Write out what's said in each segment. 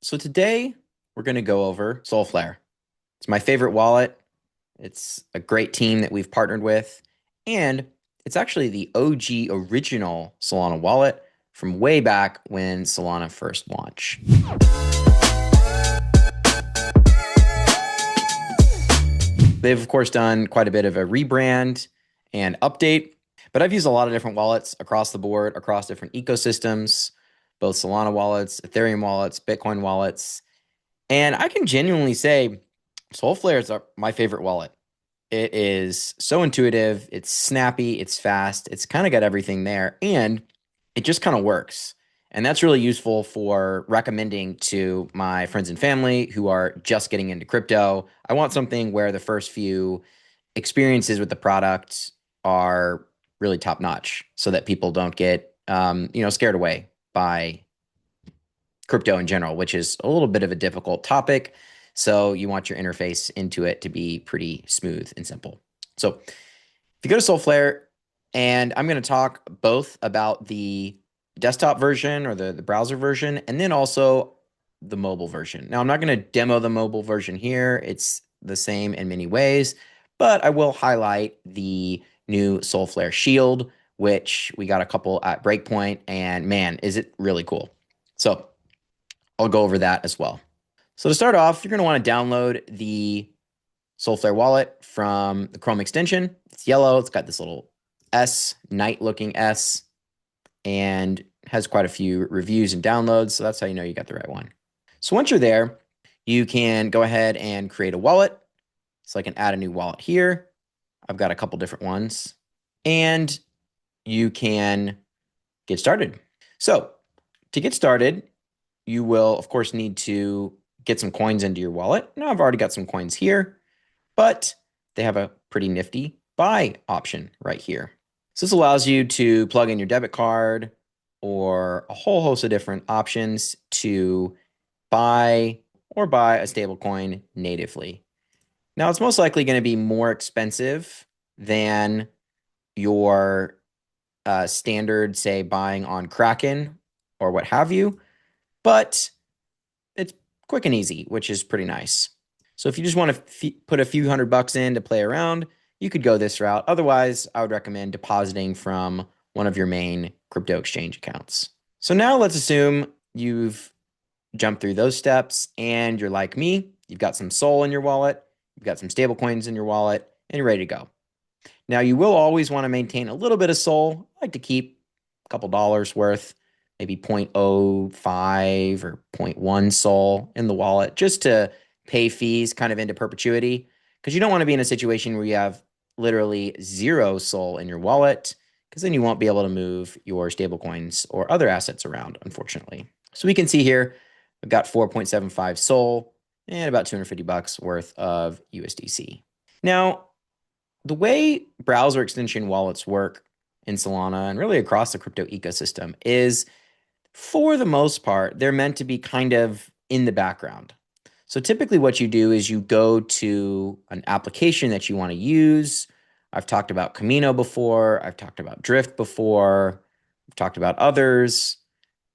So today we're going to go over Solflare. It's my favorite wallet. It's a great team that we've partnered with, and it's actually the OG original Solana wallet from way back when Solana first launched. They've, of course, done quite a bit of a rebrand and update, but I've used a lot of different wallets across the board, across different ecosystems, both Solana wallets, Ethereum wallets, Bitcoin wallets. And I can genuinely say Solflare is my favorite wallet. It is so intuitive, it's snappy, it's fast, it's kind of got everything there, and it just kind of works. And that's really useful for recommending to my friends and family who are just getting into crypto. I want something where the first few experiences with the product are really top notch so that people don't get scared away by crypto in general, which is a little bit of a difficult topic. So you want your interface into it to be pretty smooth and simple. So if you go to Solflare, and I'm going to talk both about the desktop version or the browser version, and then also the mobile version. Now, I'm not going to demo the mobile version here. It's the same in many ways, but I will highlight the new Solflare Shield, which we got a couple at Breakpoint, and man, is it really cool. So I'll go over that as well. So to start off, you're going to want to download the Solflare wallet from the Chrome extension. It's yellow. It's got this little S, night looking S, and has quite a few reviews and downloads. So that's how you know you got the right one. So once you're there, you can go ahead and create a wallet. So I can add a new wallet here. I've got a couple different ones, and you can get started. So to get started, you will, of course, need to get some coins into your wallet. Now, I've already got some coins here, but they have a pretty nifty buy option right here. So this allows you to plug in your debit card or a whole host of different options to buy a stablecoin natively. Now, it's most likely going to be more expensive than your standard, say, buying on Kraken or what have you, but it's quick and easy, which is pretty nice. So if you just want to put a few $100 in to play around, you could go this route. Otherwise, I would recommend depositing from one of your main crypto exchange accounts. So now let's assume you've jumped through those steps and you're like me, you've got some Sol in your wallet, you've got some stable coins in your wallet, and you're ready to go. Now, you will always want to maintain a little bit of Sol. I like to keep a couple dollars worth, maybe 0.05 or 0.1 Sol in the wallet, just to pay fees kind of into perpetuity, because you don't want to be in a situation where you have literally 0 Sol in your wallet, because then you won't be able to move your stablecoins or other assets around, unfortunately. So we can see here, we've got 4.75 Sol and about $250 worth of USDC. Now, the way browser extension wallets work in Solana and really across the crypto ecosystem is, for the most part, they're meant to be kind of in the background. So typically what you do is you go to an application that you want to use. I've talked about Camino before. I've talked about Drift before. I've talked about others.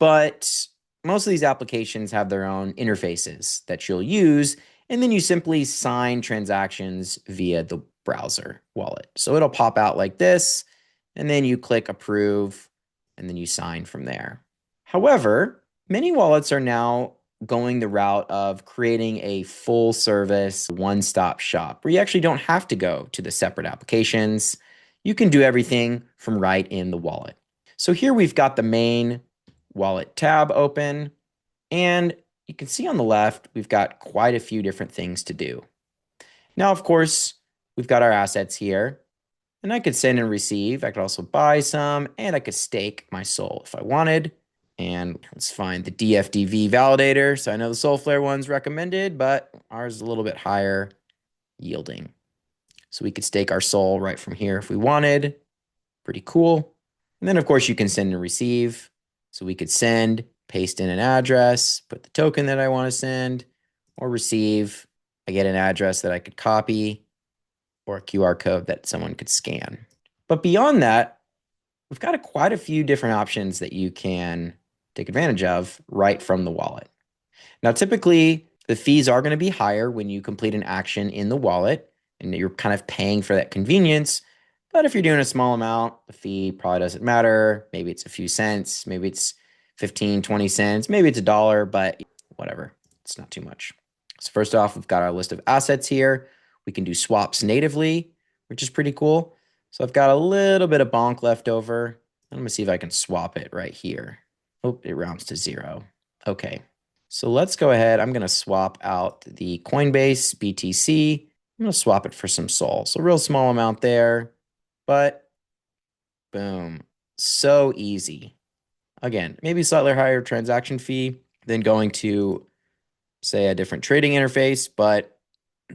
But most of these applications have their own interfaces that you'll use, and then you simply sign transactions via the browser wallet. So it'll pop out like this, and then you click approve, and then you sign from there. However, many wallets are now going the route of creating a full service one-stop shop where you actually don't have to go to the separate applications. You can do everything from right in the wallet. So here we've got the main wallet tab open, and you can see on the left, we've got quite a few different things to do. Now, of course, we've got our assets here, and I could send and receive. I could also buy some, and I could stake my Sol if I wanted. And let's find the DFDV validator. So I know the Solflare one's recommended, but ours is a little bit higher yielding. So we could stake our Sol right from here if we wanted. Pretty cool. And then, of course, you can send and receive. So we could send, paste in an address, put the token that I want to send, or receive. I get an address that I could copy, or a QR code that someone could scan. But beyond that, we've got quite a few different options that you can take advantage of right from the wallet. Now, typically, the fees are going to be higher when you complete an action in the wallet, and you're kind of paying for that convenience. But if you're doing a small amount, the fee probably doesn't matter. Maybe it's a few cents, maybe it's 15, 20 cents, maybe it's $1, but whatever. It's not too much. So first off, we've got our list of assets here. We can do swaps natively, which is pretty cool. So I've got a little bit of bonk left over. I'm going to see if I can swap it right here. Oh, it rounds to 0. Okay. So let's go ahead. I'm going to swap out the Coinbase BTC. I'm going to swap it for some Sol. So real small amount there, but boom. So easy. Again, maybe slightly higher transaction fee than going to, say, a different trading interface, but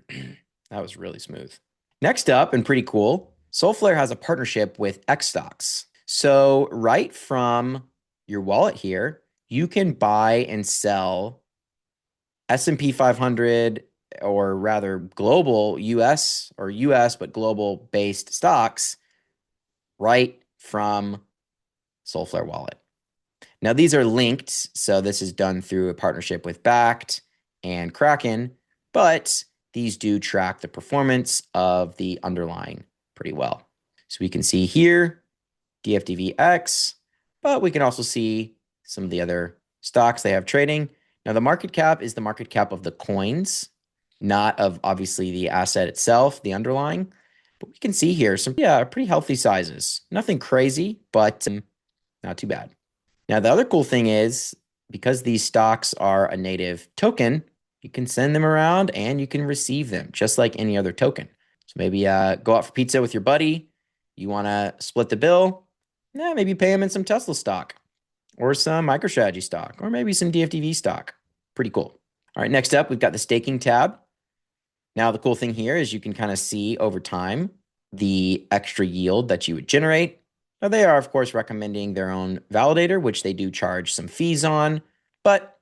that was really smooth. Next up, and pretty cool, Solflare has a partnership with Xstocks. So right from your wallet here, you can buy and sell S&P 500, or rather global US but global based stocks right from Solflare wallet. Now these are linked, so this is done through a partnership with Bakkt and Kraken, but these do track the performance of the underlying pretty well. So we can see here DFDVX, but we can also see some of the other stocks they have trading. Now the market cap is the market cap of the coins, not of obviously the asset itself, the underlying. But we can see here some pretty healthy sizes. Nothing crazy, but not too bad. Now the other cool thing is, because these stocks are a native token, you can send them around and you can receive them just like any other token. So maybe go out for pizza with your buddy. You want to split the bill? Maybe pay him in some Tesla stock or some MicroStrategy stock or maybe some DFDV stock. Pretty cool. All right, next up, we've got the staking tab. Now, the cool thing here is you can kind of see over time the extra yield that you would generate. Now, they are, of course, recommending their own validator, which they do charge some fees on. But,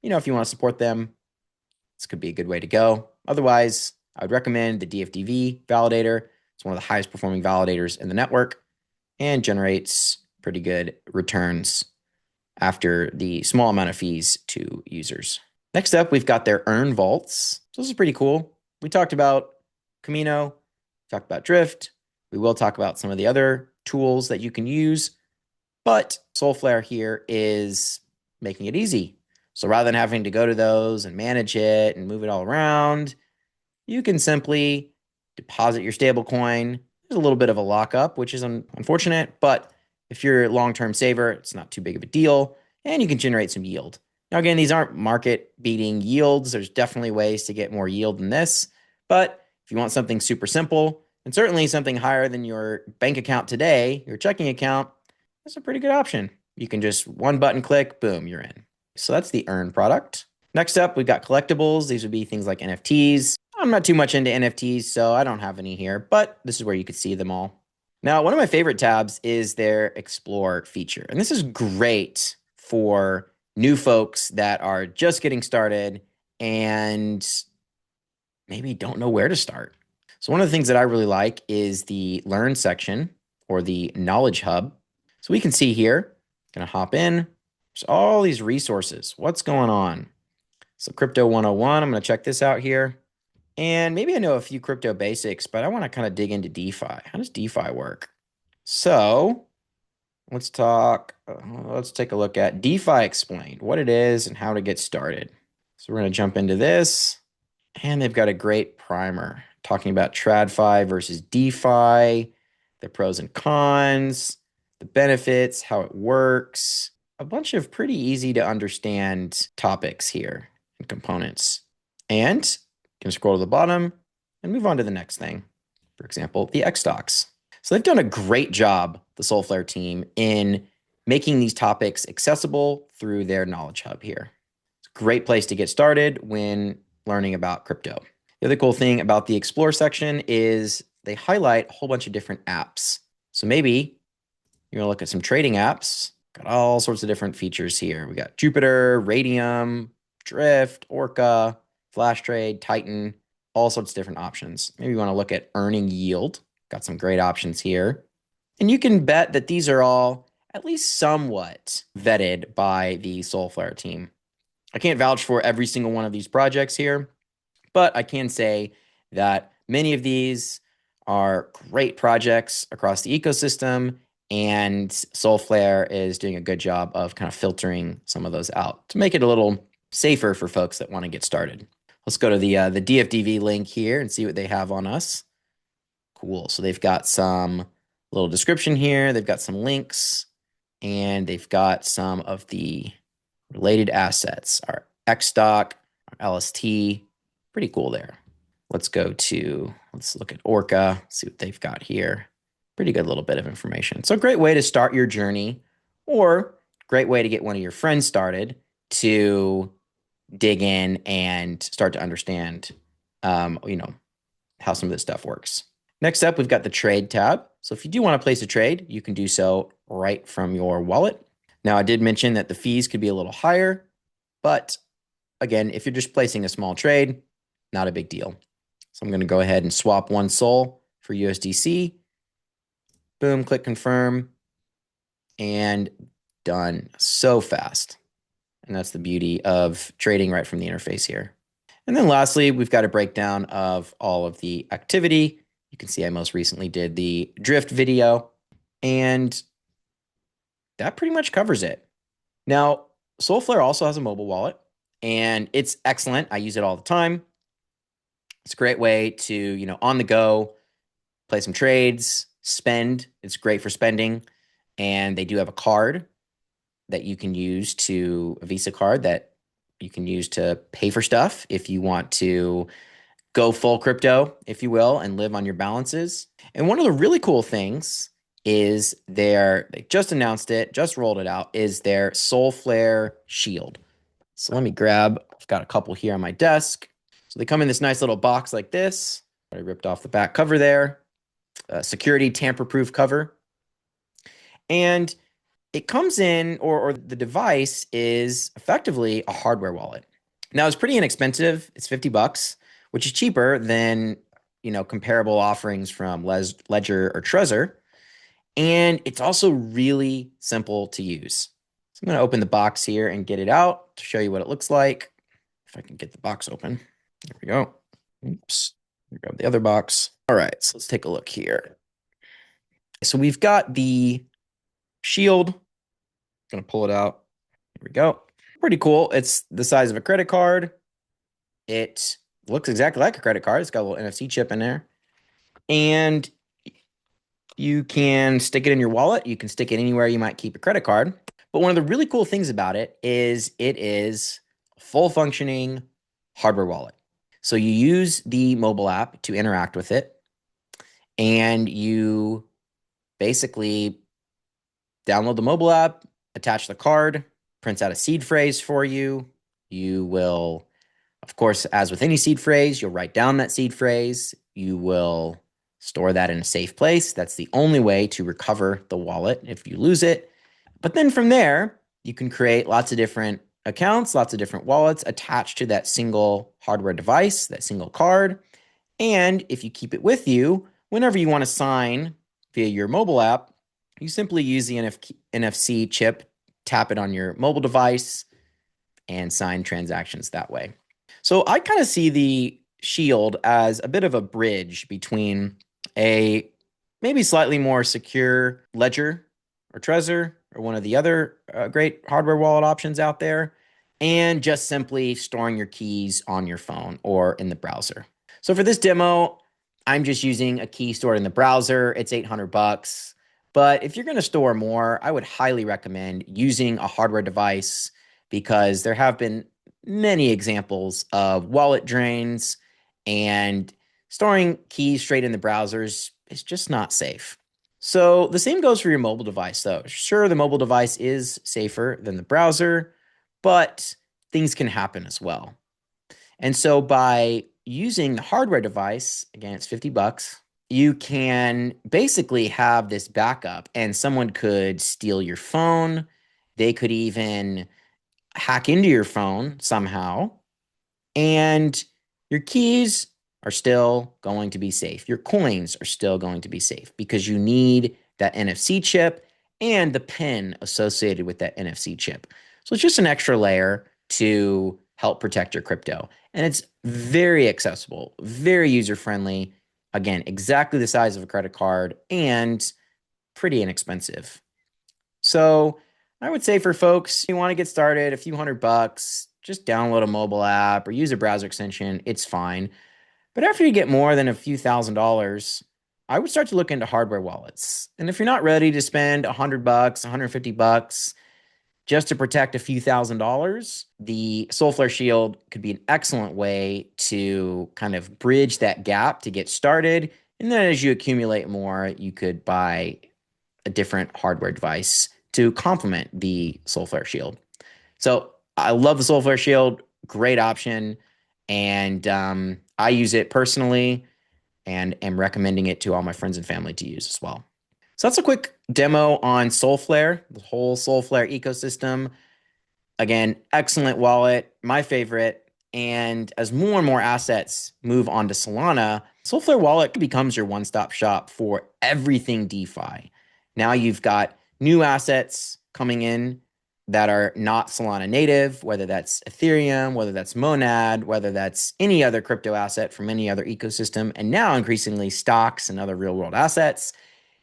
if you want to support them, this could be a good way to go. Otherwise, I would recommend the DFDV validator. It's one of the highest performing validators in the network and generates pretty good returns after the small amount of fees to users. Next up, we've got their earn vaults. So this is pretty cool. We talked about Camino, talked about Drift. We will talk about some of the other tools that you can use, but Solflare here is making it easy. So rather than having to go to those and manage it and move it all around, you can simply deposit your stablecoin. There's a little bit of a lockup, which is unfortunate, but if you're a long-term saver, it's not too big of a deal, and you can generate some yield. Now, again, these aren't market-beating yields. There's definitely ways to get more yield than this, but if you want something super simple, and certainly something higher than your bank account today, your checking account, that's a pretty good option. You can just one button click, boom, you're in. So that's the earn product. Next up, we've got collectibles. These would be things like NFTs. I'm not too much into NFTs, so I don't have any here, but this is where you could see them all. Now, one of my favorite tabs is their Explore feature. And this is great for new folks that are just getting started and maybe don't know where to start. So one of the things that I really like is the Learn section, or the Knowledge Hub. So we can see here, gonna hop in, there's all these resources. What's going on? So Crypto 101, I'm gonna check this out here. And maybe I know a few crypto basics, but I want to kind of dig into DeFi. How does DeFi work? So let's take a look at DeFi Explained, what it is and how to get started. So we're going to jump into this, and they've got a great primer talking about TradFi versus DeFi, the pros and cons, the benefits, how it works, a bunch of pretty easy to understand topics here and components. And you can scroll to the bottom and move on to the next thing. For example, the X stocks. So they've done a great job, the Solflare team, in making these topics accessible through their Knowledge Hub here. It's a great place to get started when learning about crypto. The other cool thing about the Explore section is they highlight a whole bunch of different apps. So maybe you're going to look at some trading apps. Got all sorts of different features here. We got Jupiter, Radium, Drift, Orca, Flash Trade, Titan, all sorts of different options. Maybe you want to look at earning yield. Got some great options here. And you can bet that these are all at least somewhat vetted by the Solflare team. I can't vouch for every single one of these projects here, but I can say that many of these are great projects across the ecosystem, and Solflare is doing a good job of kind of filtering some of those out to make it a little safer for folks that want to get started. Let's go to the DFDV link here and see what they have on us. Cool. So they've got some little description here. They've got some links, and they've got some of the related assets, our XStock, our LST. Pretty cool there. Let's look at Orca, see what they've got here. Pretty good little bit of information. So a great way to start your journey, or great way to get one of your friends started to dig in and start to understand, how some of this stuff works. Next up, we've got the trade tab. So if you do want to place a trade, you can do so right from your wallet. Now, I did mention that the fees could be a little higher, but again, if you're just placing a small trade, not a big deal. So I'm going to go ahead and swap one Sol for USDC. Boom, click confirm, and done. So fast. And that's the beauty of trading right from the interface here. And then lastly, we've got a breakdown of all of the activity. You can see I most recently did the drift video, and that pretty much covers it. Now, Solflare also has a mobile wallet, and it's excellent. I use it all the time. It's a great way to, on the go, play some trades, spend. It's great for spending. And they do have a card that you can use a Visa card that you can use to pay for stuff if you want to go full crypto, if you will, and live on your balances. And one of the really cool things is they just announced it, just rolled it out, is their Solflare Shield. So let me I've got a couple here on my desk. So they come in this nice little box like this. I ripped off the back cover there. Security tamper-proof cover. And it comes in, or the device is effectively a hardware wallet. Now, it's pretty inexpensive. It's $50, which is cheaper than, comparable offerings from Ledger or Trezor. And it's also really simple to use. So I'm going to open the box here and get it out to show you what it looks like. If I can get the box open. There we go. Oops. Grab the other box. All right, so let's take a look here. So we've got the Shield. Gonna pull it out. Here we go. Pretty cool. It's the size of a credit card. It looks exactly like a credit card. It's got a little NFC chip in there. And you can stick it in your wallet. You can stick it anywhere you might keep a credit card. But one of the really cool things about it is a full functioning hardware wallet. So you use the mobile app to interact with it, and you basically download the mobile app, attach the card, prints out a seed phrase for you. You will, of course, as with any seed phrase, you'll write down that seed phrase. You will store that in a safe place. That's the only way to recover the wallet if you lose it. But then from there, you can create lots of different accounts, lots of different wallets attached to that single hardware device, that single card. And if you keep it with you, whenever you want to sign via your mobile app, you simply use the NFC chip, tap it on your mobile device, and sign transactions that way. So I kind of see the Shield as a bit of a bridge between a maybe slightly more secure Ledger or Trezor or one of the other great hardware wallet options out there, and just simply storing your keys on your phone or in the browser. So for this demo, I'm just using a key stored in the browser. It's $800. But if you're going to store more, I would highly recommend using a hardware device, because there have been many examples of wallet drains, and storing keys straight in the browsers is just not safe. So the same goes for your mobile device, though. Sure, the mobile device is safer than the browser, but things can happen as well. And so by using the hardware device, again, it's $50, you can basically have this backup, and someone could steal your phone. They could even hack into your phone somehow, and your keys are still going to be safe. Your coins are still going to be safe, because you need that NFC chip and the PIN associated with that NFC chip. So it's just an extra layer. to help protect your crypto. And it's very accessible, very user-friendly. Again, exactly the size of a credit card and pretty inexpensive. So I would say for folks who want to get started, a few $100, just download a mobile app or use a browser extension. It's fine. But after you get more than a few $1,000s, I would start to look into hardware wallets. And if you're not ready to spend $100, $150 just to protect a few $1,000s, the Solflare Shield could be an excellent way to kind of bridge that gap to get started. And then as you accumulate more, you could buy a different hardware device to complement the Solflare Shield. So I love the Solflare Shield, great option, and I use it personally and am recommending it to all my friends and family to use as well. So that's a quick demo on Solflare, the whole Solflare ecosystem. Again, excellent wallet, my favorite. And as more and more assets move on to Solana, Solflare Wallet becomes your one-stop shop for everything DeFi. Now you've got new assets coming in that are not Solana native, whether that's Ethereum, whether that's Monad, whether that's any other crypto asset from any other ecosystem, and now increasingly stocks and other real-world assets.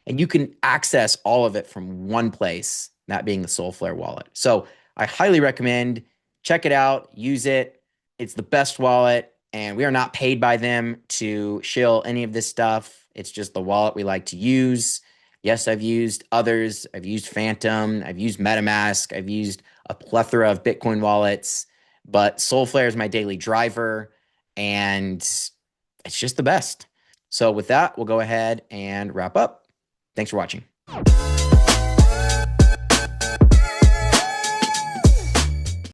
And you can access all of it from one place, that being the Solflare wallet. So I highly recommend check it out, use it. It's the best wallet, and we are not paid by them to shill any of this stuff. It's just the wallet we like to use. Yes, I've used others. I've used Phantom. I've used MetaMask. I've used a plethora of Bitcoin wallets, but Solflare is my daily driver, and it's just the best. So with that, we'll go ahead and wrap up. Thanks for watching.